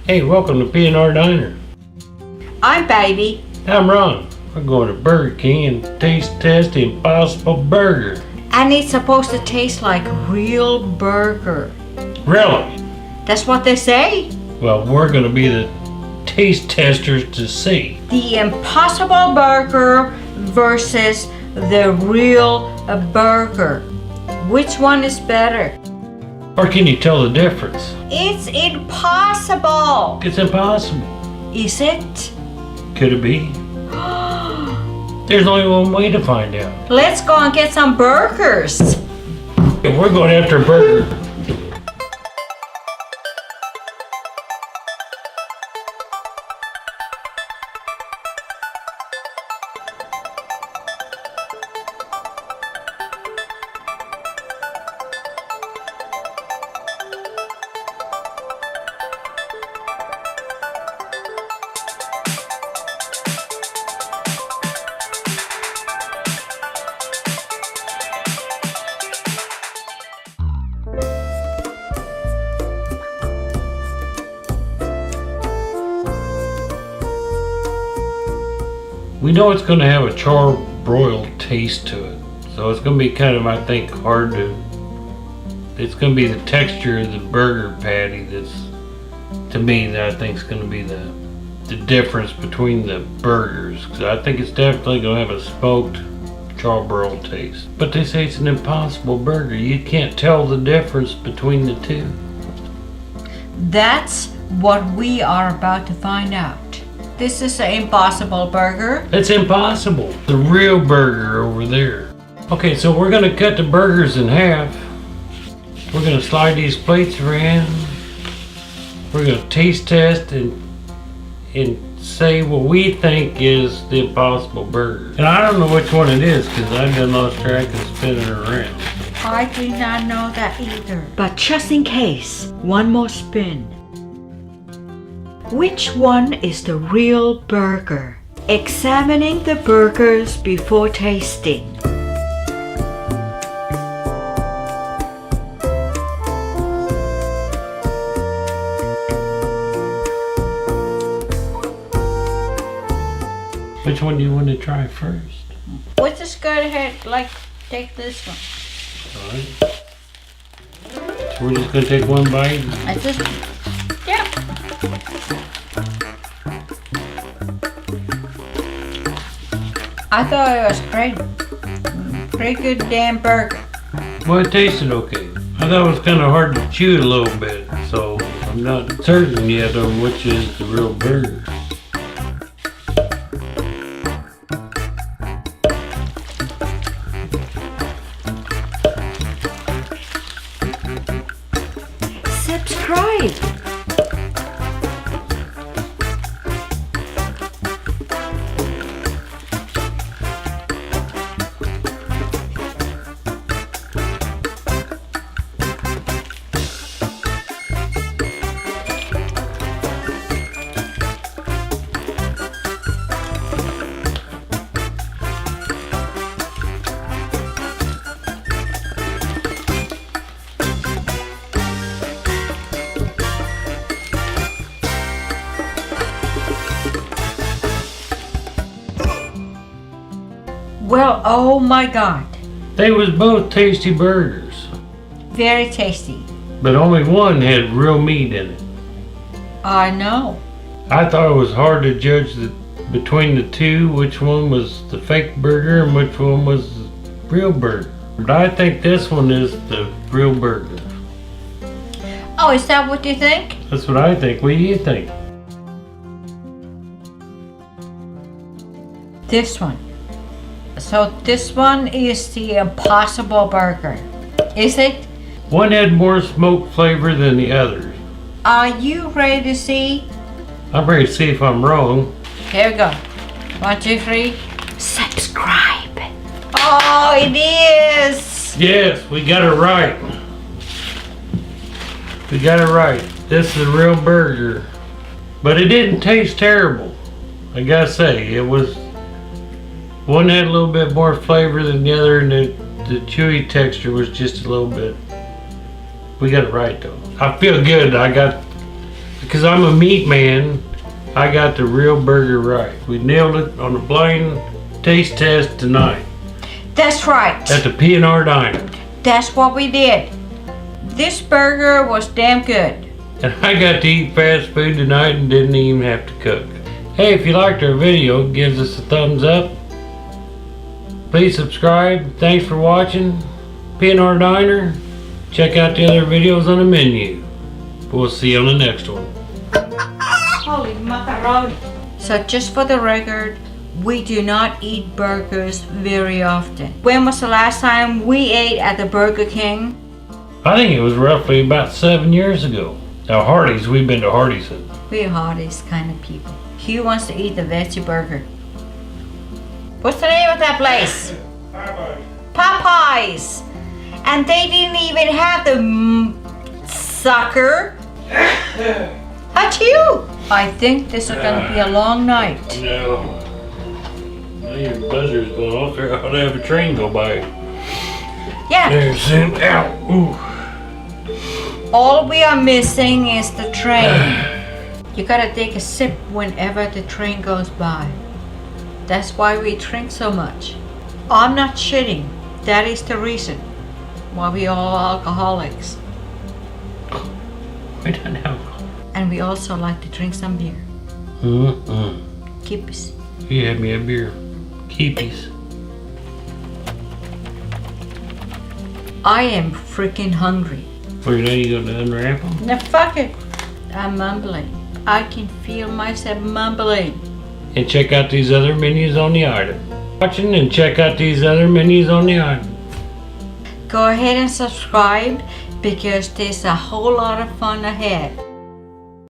Hey, welcome to P&RDiner. I'm Paivi. I'm Ron. We're going to Burger King and taste test the Impossible Burger. And it's supposed to taste like real burger. Really? That's what they say. Well, we're going to be the taste testers to see. The Impossible Burger versus the real burger. Which one is better? Or can you tell the difference? It's impossible. It's impossible. Is it? Could it be? There's only one way to find out. Let's go and get some burgers. We're going after a burger. We know it's going to have a charbroiled taste to it, so it's going to be kind of, I think, hard to. It's going to be the texture of the burger patty that's, to me, that I think is going to be the difference between the burgers. Because I think it's definitely going to have a smoked charbroiled taste. But they say it's an impossible burger. You can't tell the difference between the two. That's what we are about to find out. This is an Impossible Burger. It's impossible. The real burger over there. Okay, so we're gonna cut the burgers in half. We're gonna slide these plates around. We're gonna taste test and say what we think is the Impossible Burger. And I don't know which one it is because I've done lost track of spinning around. I do not know that either. But just in case, one more spin. Which one is the real burger? Examining the burgers before tasting. Which one do you want to try first? Let's just go ahead, take this one. Alright. So we're just gonna take one bite. Yeah. I thought it was pretty good damn burger. Well, it tasted okay. I thought it was kind of hard to chew a little bit, so I'm not certain yet on which is the real burger. Subscribe. Well, oh my God. They was both tasty burgers, Very tasty. but only one had real meat in it. I know. I thought it was hard to judge between the two, which one was the fake burger and which one was the real burger. But I think this one is the real burger. Oh, is that what you think? That's what I think. What do you think? This one. So this one is the Impossible Burger. Is it? One had more smoke flavor than the others. Are you ready to see? I'm ready to see if I'm wrong. Here we go. 1, 2, 3. Subscribe. Oh, it is. Yes, we got it right. We got it right. This is a real burger. But it didn't taste terrible. I gotta say, it was. One had a little bit more flavor than the other, and the chewy texture was just a little bit. We got it right though. I feel good. I got Because I'm a meat man, I got the real burger right. We nailed it on the blind taste test tonight That's right. at the P&RDiner. That's what we did. This burger was damn good. And I got to eat fast food tonight and didn't even have to cook. Hey, if you liked our video, give us a thumbs up. Please subscribe. Thanks for watching. P&RDiner. Check out the other videos on the menu. We'll see you on the next one. Holy macaroni. So just for the record, we do not eat burgers very often. When was the last time we ate at the Burger King? I think it was roughly about 7 years ago. Now Hardee's, we've been to Hardee's. We're Hardee's kind of people. Hugh wants to eat the veggie burger. What's the name of that place? Popeyes. And they didn't even have the sucker. Achoo! I think this is gonna be a long night. No. Now your buzzer's going off there. I ought to have a train go by. Yeah. There's him out. Ooh. All we are missing is the train. You gotta take a sip whenever the train goes by. That's why we drink so much. I'm not shitting. That is the reason why we all alcoholics. We don't have. And we also like to drink some beer. Keeps. You had me a beer. Keepies. I am freaking hungry. Well, now you gonna unwrap them? Now fuck it. I'm mumbling. I can feel myself mumbling. And check out these other menus on the item. Watching and check out these other menus on the item. Go ahead and subscribe because there's a whole lot of fun ahead.